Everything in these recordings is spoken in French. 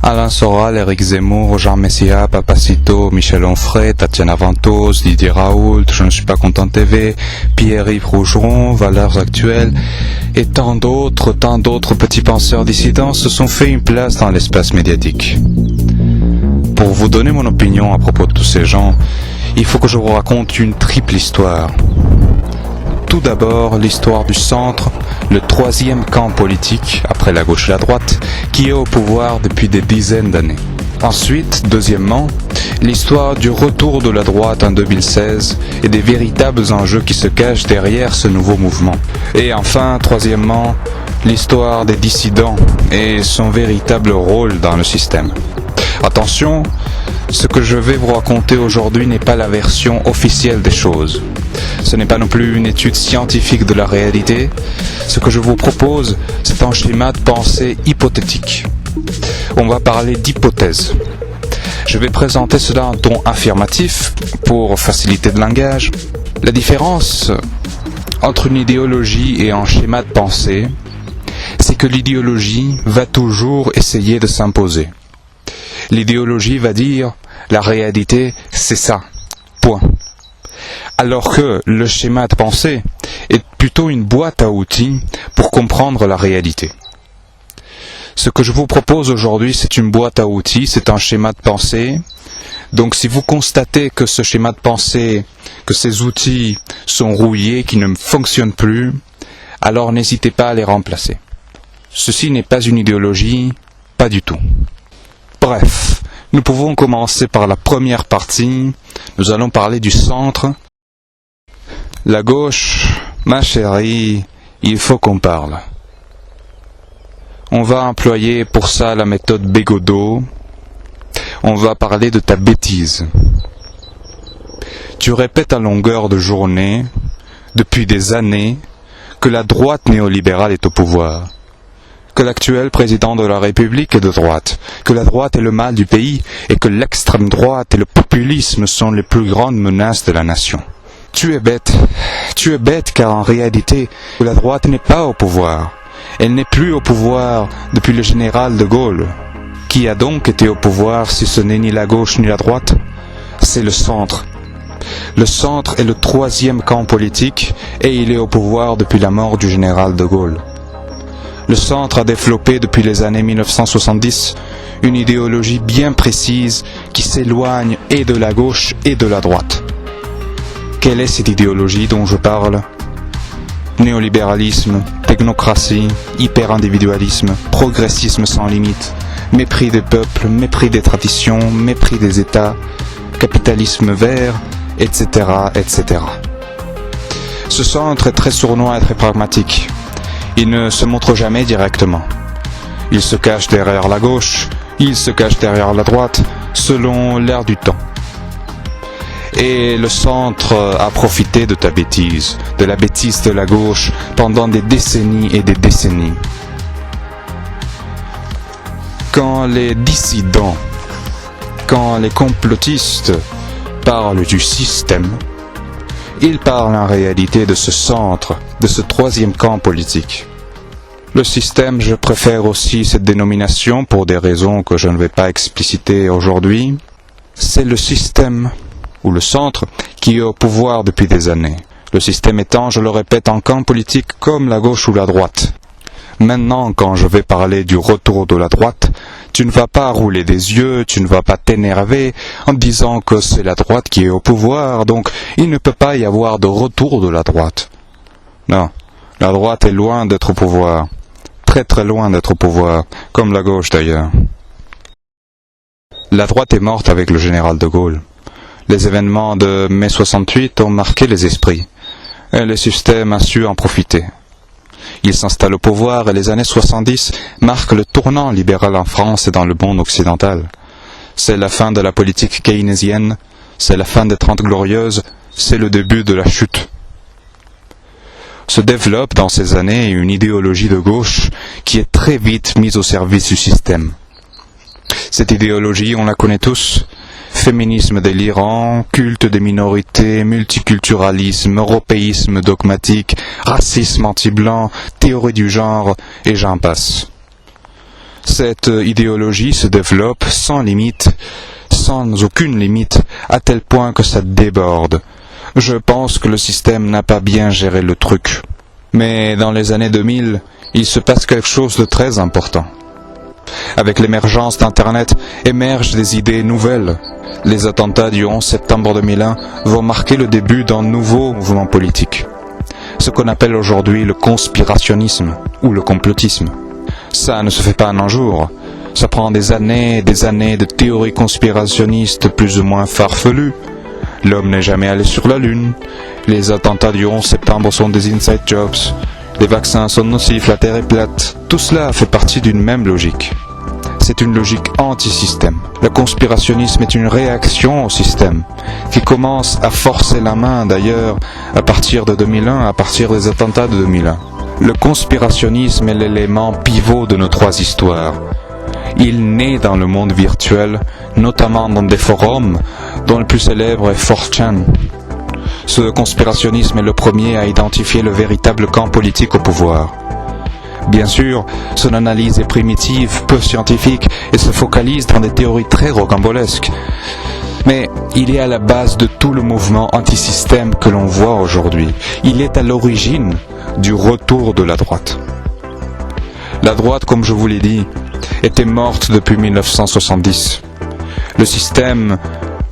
Alain Soral, Éric Zemmour, Jean Messia, Papacito, Michel Onfray, Tatiana Ventose, Didier Raoult, Je ne suis pas content TV, Pierre-Yves Rougeron, Valeurs Actuelles et tant d'autres petits penseurs dissidents se sont fait une place dans l'espace médiatique. Pour vous donner mon opinion à propos de tous ces gens, il faut que je vous raconte une triple histoire. Tout d'abord, l'histoire du centre, le troisième camp politique, après la gauche et la droite, qui est au pouvoir depuis des dizaines d'années. Ensuite, deuxièmement, l'histoire du retour de la droite en 2016 et des véritables enjeux qui se cachent derrière ce nouveau mouvement. Et enfin, troisièmement, l'histoire des dissidents et son véritable rôle dans le système. Attention, ce que je vais vous raconter aujourd'hui n'est pas la version officielle des choses. Ce n'est pas non plus une étude scientifique de la réalité. Ce que je vous propose, c'est un schéma de pensée hypothétique. On va parler d'hypothèse. Je vais présenter cela en ton affirmatif pour faciliter le langage. La différence entre une idéologie et un schéma de pensée, c'est que l'idéologie va toujours essayer de s'imposer. L'idéologie va dire « la réalité, c'est ça, point ». Alors que le schéma de pensée est plutôt une boîte à outils pour comprendre la réalité. Ce que je vous propose aujourd'hui, c'est une boîte à outils, c'est un schéma de pensée. Donc si vous constatez que ce schéma de pensée, que ces outils sont rouillés, qui ne fonctionnent plus, alors n'hésitez pas à les remplacer. Ceci n'est pas une idéologie, pas du tout. Bref, nous pouvons commencer par la première partie. Nous allons parler du centre. La gauche, ma chérie, il faut qu'on parle. On va employer pour ça la méthode Bégodeau. On va parler de ta bêtise. Tu répètes à longueur de journée, depuis des années, que la droite néolibérale est au pouvoir. Que l'actuel président de la République est de droite, que la droite est le mal du pays et que l'extrême droite et le populisme sont les plus grandes menaces de la nation. Tu es bête car en réalité, la droite n'est pas au pouvoir. Elle n'est plus au pouvoir depuis le général de Gaulle. Qui a donc été au pouvoir si ce n'est ni la gauche ni la droite? C'est le centre. Le centre est le troisième camp politique et il est au pouvoir depuis la mort du général de Gaulle. Le centre a développé depuis les années 1970 une idéologie bien précise qui s'éloigne et de la gauche et de la droite. Quelle est cette idéologie dont je parle? Néolibéralisme, technocratie, hyper-individualisme, progressisme sans limite, mépris des peuples, mépris des traditions, mépris des États, capitalisme vert, etc., etc. Ce centre est très sournois et très pragmatique. Il ne se montre jamais directement. Il se cache derrière la gauche, il se cache derrière la droite, selon l'air du temps. Et le centre a profité de ta bêtise, de la bêtise de la gauche, pendant des décennies et des décennies. Quand les dissidents, quand les complotistes parlent du système, ils parlent en réalité de ce centre, de ce troisième camp politique. Le système, je préfère aussi cette dénomination pour des raisons que je ne vais pas expliciter aujourd'hui. C'est le système, ou le centre, qui est au pouvoir depuis des années. Le système étant, je le répète, un camp politique comme la gauche ou la droite. Maintenant, quand je vais parler du retour de la droite, tu ne vas pas rouler des yeux, tu ne vas pas t'énerver en disant que c'est la droite qui est au pouvoir, donc il ne peut pas y avoir de retour de la droite. Non, la droite est loin d'être au pouvoir, très très loin d'être au pouvoir, comme la gauche d'ailleurs. La droite est morte avec le général de Gaulle. Les événements de mai 68 ont marqué les esprits, et le système a su en profiter. Il s'installe au pouvoir et les années 70 marquent le tournant libéral en France et dans le monde occidental. C'est la fin de la politique keynésienne, c'est la fin des 30 glorieuses, c'est le début de la chute. Se développe dans ces années une idéologie de gauche qui est très vite mise au service du système. Cette idéologie, on la connaît tous. Féminisme délirant, culte des minorités, multiculturalisme, européisme dogmatique, racisme anti-blanc, théorie du genre, et j'en passe. Cette idéologie se développe sans limite, sans aucune limite, à tel point que ça déborde. Je pense que le système n'a pas bien géré le truc. Mais dans les années 2000, il se passe quelque chose de très important. Avec l'émergence d'Internet, émergent des idées nouvelles. Les attentats du 11 septembre 2001 vont marquer le début d'un nouveau mouvement politique. Ce qu'on appelle aujourd'hui le conspirationnisme ou le complotisme. Ça ne se fait pas en un jour. Ça prend des années de théories conspirationnistes plus ou moins farfelues. L'homme n'est jamais allé sur la Lune. Les attentats du 11 septembre sont des inside jobs. Les vaccins sont nocifs, la Terre est plate. Tout cela fait partie d'une même logique. C'est une logique anti-système. Le conspirationnisme est une réaction au système, qui commence à forcer la main d'ailleurs à partir de 2001, à partir des attentats de 2001. Le conspirationnisme est l'élément pivot de nos trois histoires. Il naît dans le monde virtuel, notamment dans des forums, dont le plus célèbre est 4chan. Ce conspirationnisme est le premier à identifier le véritable camp politique au pouvoir. Bien sûr, son analyse est primitive, peu scientifique et se focalise dans des théories très rocambolesques. Mais il est à la base de tout le mouvement anti-système que l'on voit aujourd'hui. Il est à l'origine du retour de la droite. La droite, comme je vous l'ai dit, était morte depuis 1970. Le système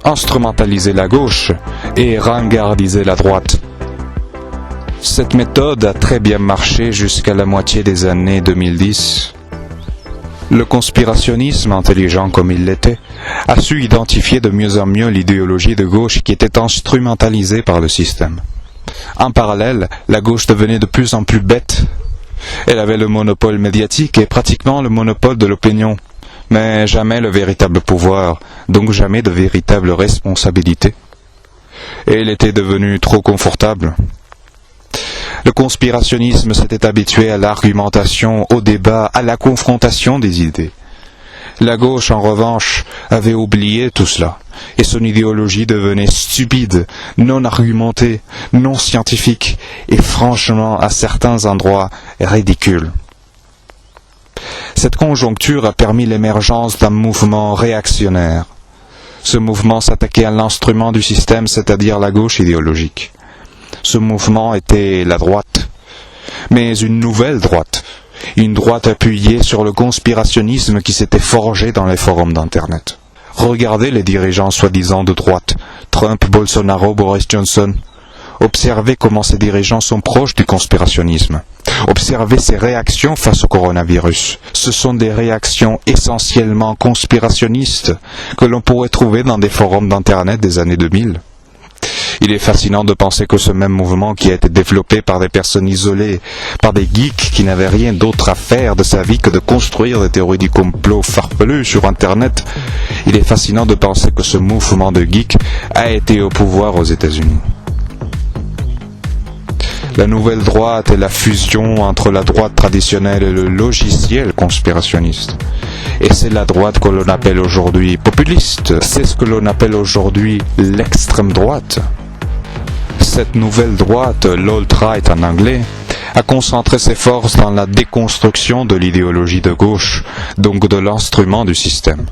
instrumentalisait la gauche et ringardisait la droite. Cette méthode a très bien marché jusqu'à la moitié des années 2010. Le conspirationnisme, intelligent comme il l'était, a su identifier de mieux en mieux l'idéologie de gauche qui était instrumentalisée par le système. En parallèle, la gauche devenait de plus en plus bête. Elle avait le monopole médiatique et pratiquement le monopole de l'opinion, mais jamais le véritable pouvoir, donc jamais de véritable responsabilité. Et elle était devenue trop confortable. Le conspirationnisme s'était habitué à l'argumentation, au débat, à la confrontation des idées. La gauche, en revanche, avait oublié tout cela, et son idéologie devenait stupide, non argumentée, non scientifique, et franchement, à certains endroits, ridicule. Cette conjoncture a permis l'émergence d'un mouvement réactionnaire. Ce mouvement s'attaquait à l'instrument du système, c'est-à-dire la gauche idéologique. Ce mouvement était la droite, mais une nouvelle droite, une droite appuyée sur le conspirationnisme qui s'était forgé dans les forums d'Internet. Regardez les dirigeants soi-disant de droite, Trump, Bolsonaro, Boris Johnson. Observez comment ces dirigeants sont proches du conspirationnisme. Observez ces réactions face au coronavirus. Ce sont des réactions essentiellement conspirationnistes que l'on pourrait trouver dans des forums d'Internet des années 2000. Il est fascinant de penser que ce même mouvement qui a été développé par des personnes isolées, par des geeks qui n'avaient rien d'autre à faire de sa vie que de construire des théories du complot farfelues sur Internet, il est fascinant de penser que ce mouvement de geeks a été au pouvoir aux États-Unis. La nouvelle droite est la fusion entre la droite traditionnelle et le logiciel conspirationniste. Et c'est la droite que l'on appelle aujourd'hui populiste. C'est ce que l'on appelle aujourd'hui l'extrême droite. Cette nouvelle droite, l'alt-right en anglais, a concentré ses forces dans la déconstruction de l'idéologie de gauche, donc de l'instrument du système.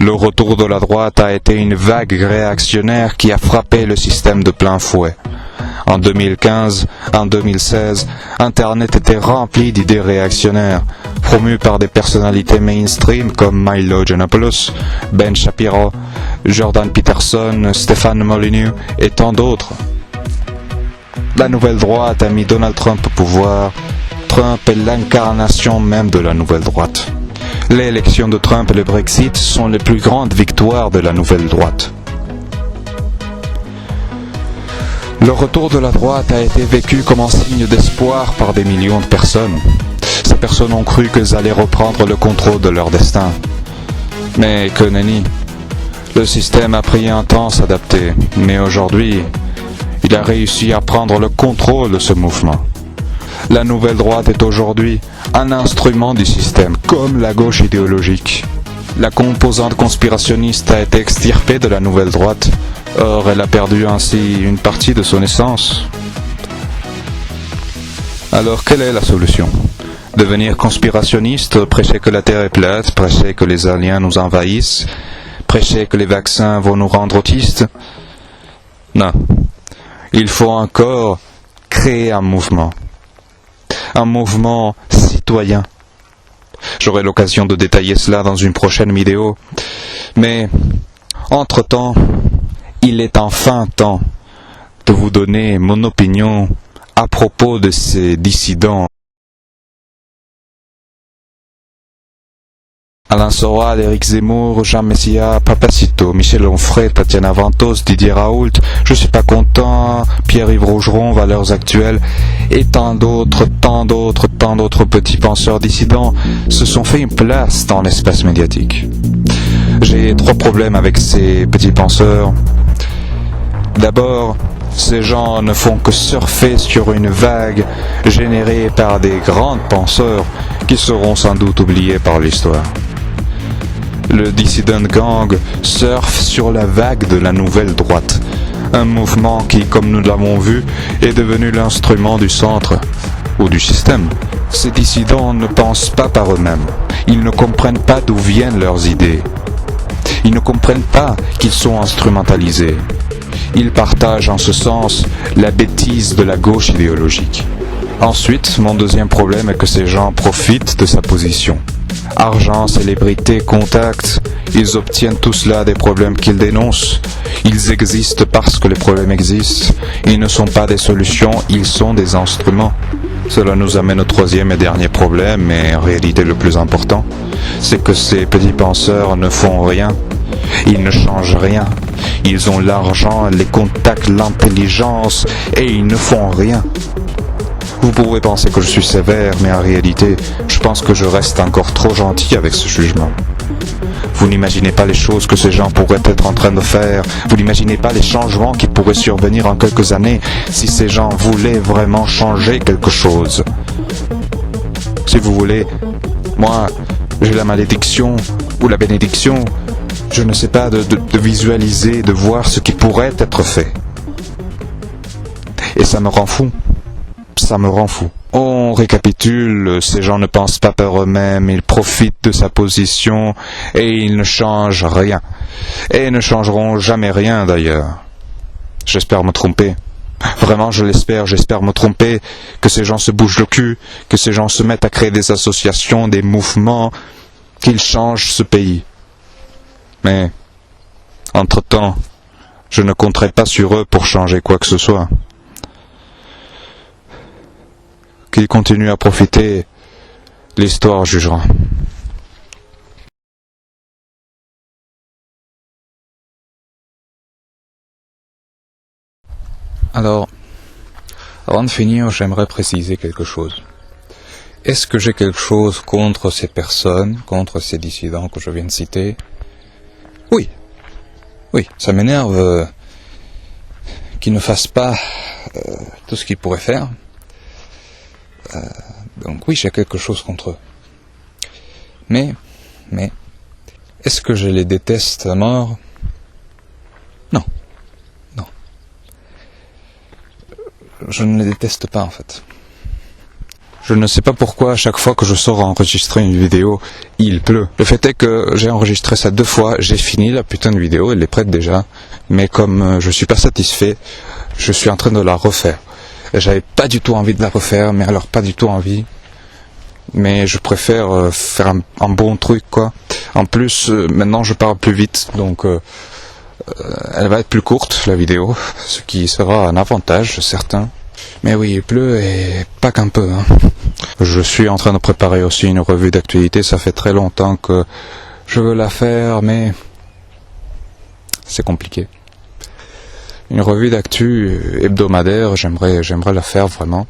Le retour de la droite a été une vague réactionnaire qui a frappé le système de plein fouet. En 2015, en 2016, Internet était rempli d'idées réactionnaires, promues par des personnalités mainstream comme Milo Yiannopoulos, Ben Shapiro, Jordan Peterson, Stefan Molyneux et tant d'autres. La nouvelle droite a mis Donald Trump au pouvoir. Trump est l'incarnation même de la nouvelle droite. L'élection de Trump et le Brexit sont les plus grandes victoires de la nouvelle droite. Le retour de la droite a été vécu comme un signe d'espoir par des millions de personnes. Ces personnes ont cru qu'elles allaient reprendre le contrôle de leur destin. Mais que nenni. Le système a pris un temps à s'adapter, mais aujourd'hui, il a réussi à prendre le contrôle de ce mouvement. La nouvelle droite est aujourd'hui un instrument du système, comme la gauche idéologique. La composante conspirationniste a été extirpée de la nouvelle droite. Or, elle a perdu ainsi une partie de son essence. Alors, quelle est la solution ? Devenir conspirationniste, prêcher que la Terre est plate, prêcher que les aliens nous envahissent, prêcher que les vaccins vont nous rendre autistes. Non. Il faut encore créer un mouvement citoyen. J'aurai l'occasion de détailler cela dans une prochaine vidéo. Mais, entre-temps, il est enfin temps de vous donner mon opinion à propos de ces dissidents. Alain Soral, Éric Zemmour, Jean Messia, Papacito, Michel Onfray, Tatiana Ventose, Didier Raoult, Je suis pas content, Pierre-Yves Rougeron, Valeurs Actuelles, et tant d'autres petits penseurs dissidents se sont fait une place dans l'espace médiatique. J'ai 3 problèmes avec ces petits penseurs. D'abord, ces gens ne font que surfer sur une vague générée par des grands penseurs qui seront sans doute oubliés par l'histoire. Le Dissident Gang surfe sur la vague de la nouvelle droite, un mouvement qui, comme nous l'avons vu, est devenu l'instrument du centre ou du système. Ces dissidents ne pensent pas par eux-mêmes, ils ne comprennent pas d'où viennent leurs idées, ils ne comprennent pas qu'ils sont instrumentalisés. Ils partagent en ce sens la bêtise de la gauche idéologique. Ensuite, mon deuxième problème est que ces gens profitent de sa position. Argent, célébrité, contact, ils obtiennent tout cela des problèmes qu'ils dénoncent. Ils existent parce que les problèmes existent. Ils ne sont pas des solutions, ils sont des instruments. Cela nous amène au troisième et dernier problème, mais en réalité le plus important, c'est que ces petits penseurs ne font rien. Ils ne changent rien. Ils ont l'argent, les contacts, l'intelligence, et ils ne font rien. Vous pouvez penser que je suis sévère, mais en réalité, je pense que je reste encore trop gentil avec ce jugement. Vous n'imaginez pas les choses que ces gens pourraient être en train de faire. Vous n'imaginez pas les changements qui pourraient survenir en quelques années si ces gens voulaient vraiment changer quelque chose. Si vous voulez, moi, j'ai la malédiction ou la bénédiction, je ne sais pas, de visualiser, de voir ce qui pourrait être fait. Et ça me rend fou. Ça me rend fou. On récapitule, ces gens ne pensent pas par eux-mêmes, ils profitent de sa position et ils ne changent rien. Et ne changeront jamais rien d'ailleurs. J'espère me tromper. Vraiment, je l'espère, j'espère me tromper, que ces gens se bougent le cul, que ces gens se mettent à créer des associations, des mouvements, qu'ils changent ce pays. Mais, entre-temps, je ne compterai pas sur eux pour changer quoi que ce soit. Qu'ils continuent à profiter, l'histoire jugera. Alors, avant de finir, j'aimerais préciser quelque chose. Est-ce que j'ai quelque chose contre ces personnes, contre ces dissidents que je viens de citer? Oui, ça m'énerve qu'ils ne fassent pas tout ce qu'ils pourraient faire. Donc oui, j'ai quelque chose contre eux. Mais, est-ce que je les déteste à mort? Non. Je ne les déteste pas en fait. Je ne sais pas pourquoi à chaque fois que je sors enregistrer une vidéo, il pleut. Le fait est que j'ai enregistré ça 2 fois, j'ai fini la putain de vidéo, elle est prête déjà. Mais comme je suis pas satisfait, je suis en train de la refaire. J'avais pas du tout envie de la refaire, mais alors pas du tout envie. Mais je préfère faire un bon truc, quoi. En plus, maintenant je parle plus vite, donc elle va être plus courte, la vidéo, ce qui sera un avantage, certain. Mais oui, il pleut et pas qu'un peu, hein. Je suis en train de préparer aussi une revue d'actualité, ça fait très longtemps que je veux la faire, mais c'est compliqué. Une revue d'actu hebdomadaire, j'aimerais la faire vraiment.